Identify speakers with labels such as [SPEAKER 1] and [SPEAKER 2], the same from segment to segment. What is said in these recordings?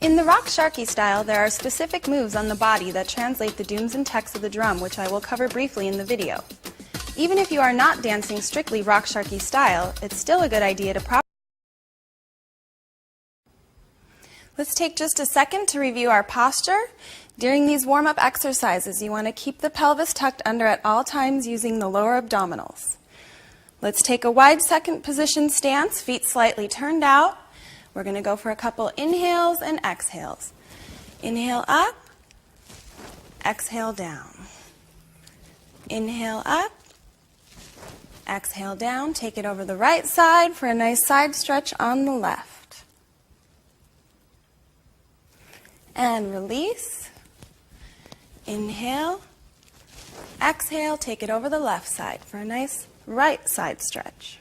[SPEAKER 1] In the rock sharky style, there are specific moves on the body that translate the dooms and techs of the drum, which I will cover briefly in the video. Even if you are not dancing strictly rock sharky style, it's still a good idea to Let's take just a second to review our posture. During these warm-up exercises, you want to keep the pelvis tucked under at all times using the lower abdominals. Let's take a wide second position stance, feet slightly turned out. We're going to go for a couple inhales and exhales. Inhale up, exhale down. Inhale up, exhale down. Take it over the right side for a nice side stretch on the left. And release. Inhale, exhale. Take it over the left side for a nice right side stretch.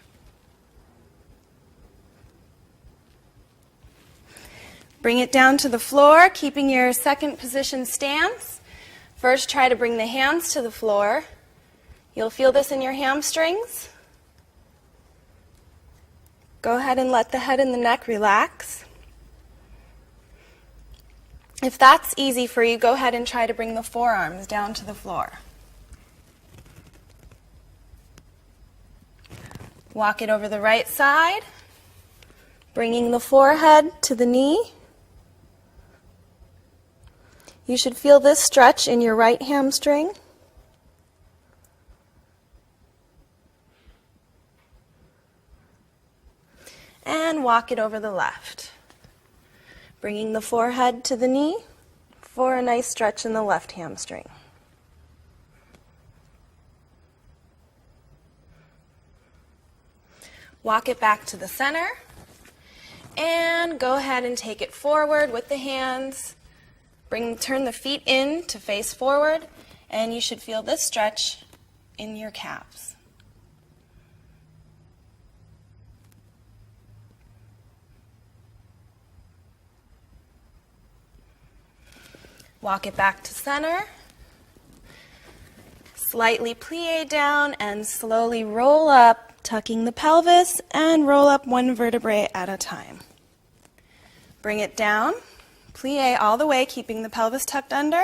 [SPEAKER 1] Bring it down to the floor, keeping your second position stance. First, try to bring the hands to the floor. You'll feel this in your hamstrings. Go ahead and let the head and the neck relax. If that's easy for you, go ahead and try to bring the forearms down to the floor. Walk it over the right side, bringing the forehead to the knee. You should feel this stretch in your right hamstring. And walk it over the left. Bringing the forehead to the knee for a nice stretch in the left hamstring. Walk it back to the center. And go ahead and take it forward with the hands. Turn the feet in to face forward, and you should feel this stretch in your calves. Walk it back to center. Slightly plie down and slowly roll up, tucking the pelvis, and roll up one vertebrae at a time. Bring it down. Plie all the way, keeping the pelvis tucked under.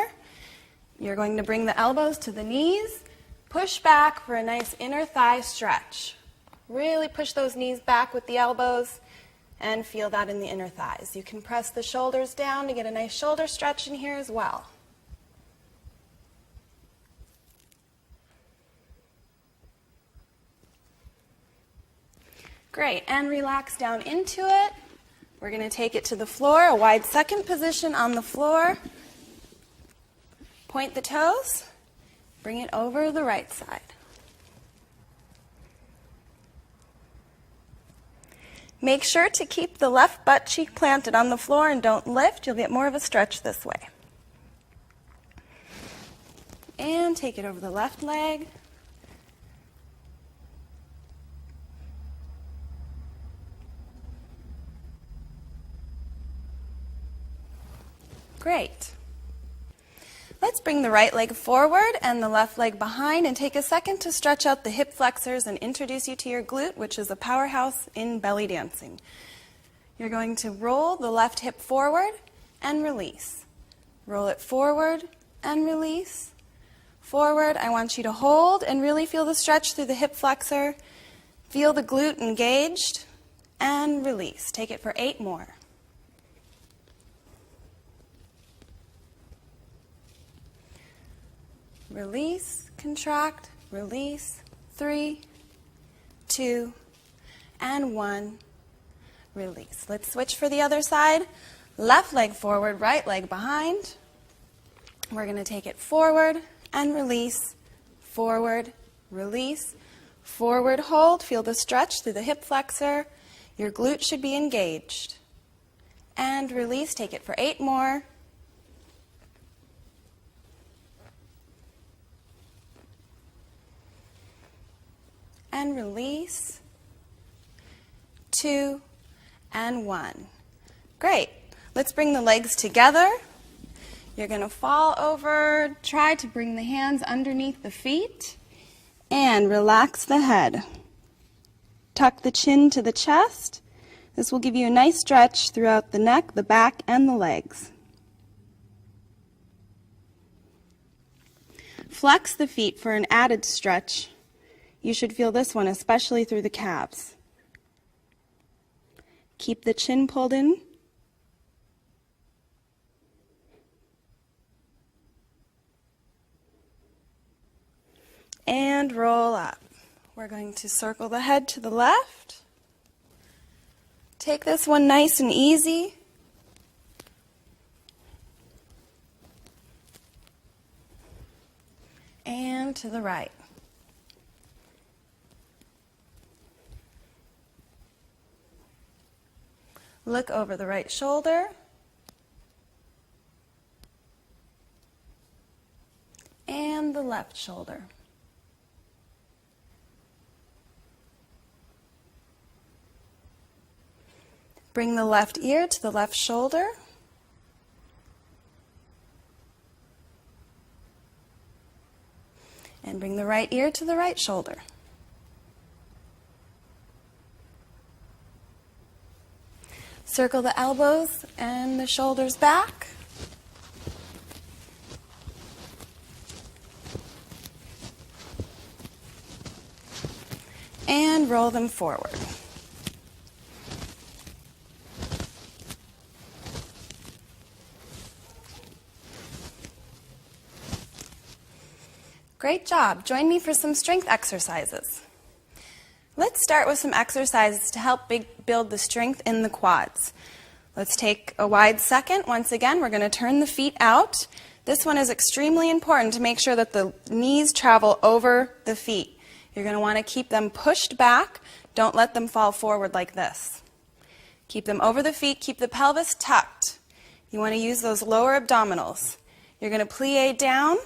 [SPEAKER 1] You're going to bring the elbows to the knees. Push back for a nice inner thigh stretch. Really push those knees back with the elbows and feel that in the inner thighs. You can press the shoulders down to get a nice shoulder stretch in here as well. Great, and relax down into it. We're going to take it to the floor, a wide second position on the floor. Point the toes, bring it over the right side. Make sure to keep the left butt cheek planted on the floor and don't lift. You'll get more of a stretch this way. And take it over the left leg. Great. Let's bring the right leg forward and the left leg behind and take a second to stretch out the hip flexors and introduce you to your glute, which is a powerhouse in belly dancing. You're going to roll the left hip forward and release. Roll it forward and release. Forward, I want you to hold and really feel the stretch through the hip flexor. Feel the glute engaged and release. Take it for 8 more. Release, contract, release, 3, 2, and 1, release. Let's switch for the other side. Left leg forward, right leg behind. We're going to take it forward and release, forward, release, forward hold. Feel the stretch through the hip flexor. Your glute should be engaged. And release, take it for 8 more. And release, 2, and 1. Great. Let's bring the legs together. You're going to fall over, try to bring the hands underneath the feet, and relax the head. Tuck the chin to the chest, This will give you a nice stretch throughout the neck, the back, and the legs. Flex the feet for an added stretch. You should feel this one, especially through the calves. Keep the chin pulled in. And roll up. We're going to circle the head to the left. Take this one nice and easy. And to the right. Look over the right shoulder. And the left shoulder. Bring the left ear to the left shoulder. And bring the right ear to the right shoulder. Circle the elbows and the shoulders back. And roll them forward. Great job. Join me for some strength exercises. Let's start with some exercises to help build the strength in the quads. Let's take a wide second. Once again, we're going to turn the feet out. This one is extremely important to make sure that the knees travel over the feet. You're going to want to keep them pushed back. Don't let them fall forward like this. Keep them over the feet. Keep the pelvis tucked. You want to use those lower abdominals. You're going to plie down.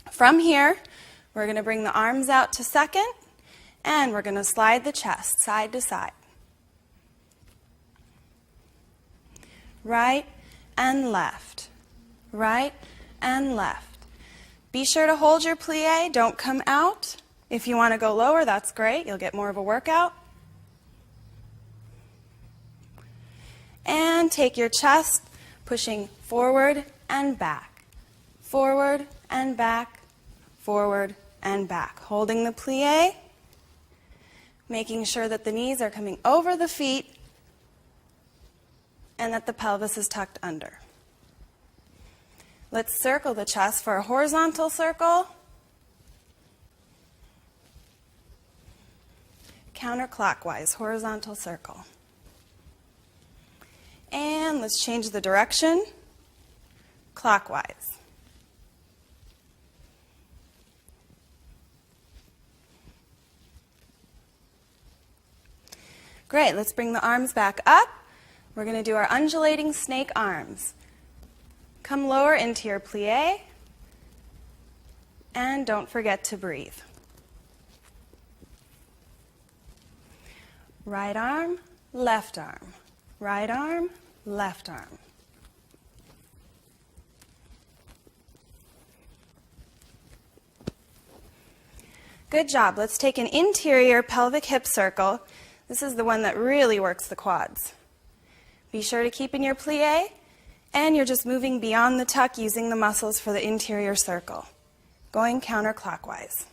[SPEAKER 1] From here, we're going to bring the arms out to second, and we're going to slide the chest side to side. Right and left. Right and left. Be sure to hold your plie. Don't come out. If you want to go lower, that's great. You'll get more of a workout. And take your chest, pushing forward and back. Forward and back. Forward and back. Holding the plie. Making sure that the knees are coming over the feet and that the pelvis is tucked under. Let's circle the chest for a horizontal circle. Counterclockwise, horizontal circle. And let's change the direction. Clockwise. Great, let's bring the arms back up. We're going to do our undulating snake arms. Come lower into your plie. And don't forget to breathe. Right arm, left arm. Right arm, left arm. Good job. Let's take an interior pelvic hip circle. This is the one that really works the quads. Be sure to keep in your plie, and you're just moving beyond the tuck using the muscles for the interior circle, going counterclockwise.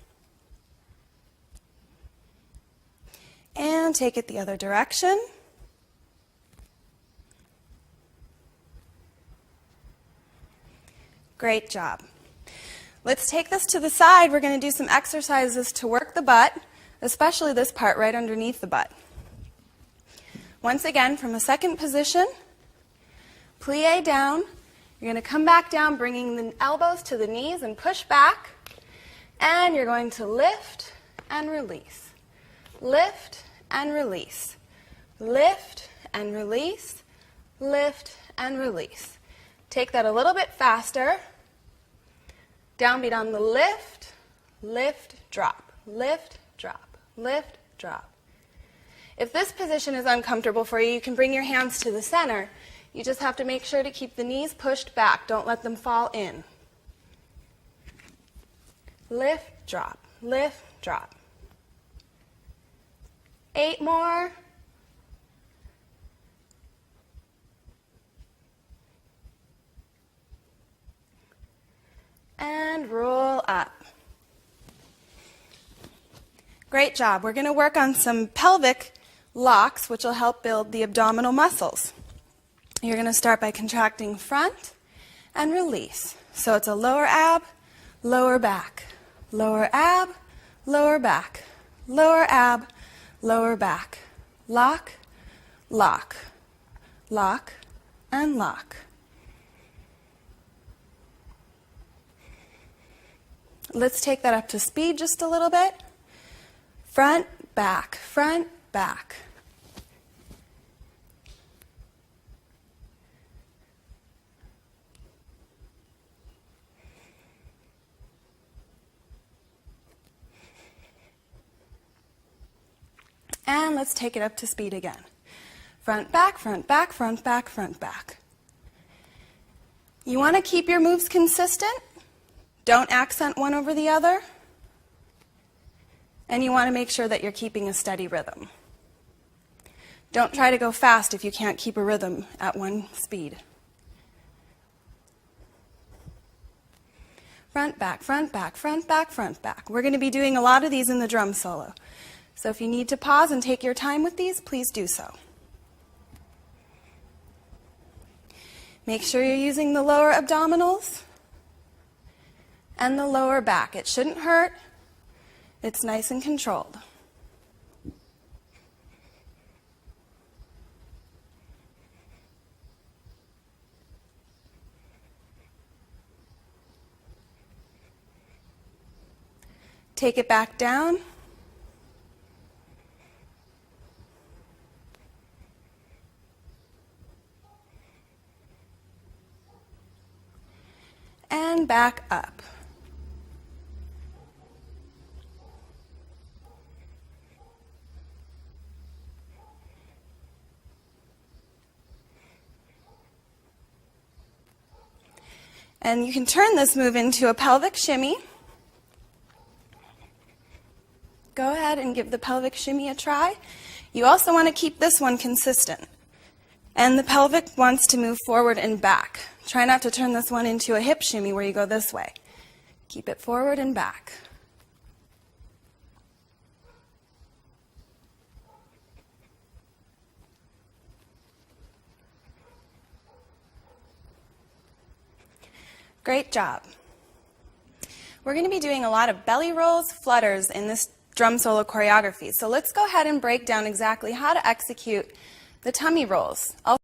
[SPEAKER 1] And take it the other direction. Great job. Let's take this to the side. We're going to do some exercises to work the butt, especially this part right underneath the butt. Once again, from a second position, plie down. You're going to come back down, bringing the elbows to the knees and push back. And you're going to lift and release. Lift and release. Lift and release. Lift and release. Take that a little bit faster. Downbeat on the lift, lift, drop, lift, drop, lift, drop. If this position is uncomfortable for you, you can bring your hands to the center. You just have to make sure to keep the knees pushed back. Don't let them fall in. Lift, drop, lift, drop. 8 more. And roll up. Great job. We're going to work on some pelvic locks, which will help build the abdominal muscles. You're going to start by contracting front and release. So it's a lower ab, lower back, lower ab, lower back, lower ab, lower back, lock, lock, lock, and lock. Let's take that up to speed just a little bit. Front, back, front, back. And let's take it up to speed again. Front, back, front, back, front, back, front, back. You want to keep your moves consistent. Don't accent one over the other. And you want to make sure that you're keeping a steady rhythm. Don't try to go fast if you can't keep a rhythm at one speed. Front, back, front, back, front, back, front, back. We're going to be doing a lot of these in the drum solo. So if you need to pause and take your time with these, please do so. Make sure you're using the lower abdominals and the lower back. It shouldn't hurt. It's nice and controlled. Take it back down. And back up. And you can turn this move into a pelvic shimmy. Go ahead and give the pelvic shimmy a try. You also want to keep this one consistent. And the pelvic wants to move forward and back. Try not to turn this one into a hip shimmy where you go this way. Keep it forward and back. Great job. We're going to be doing a lot of belly rolls, flutters in this drum solo choreography. So let's go ahead and break down exactly how to execute the tummy rolls.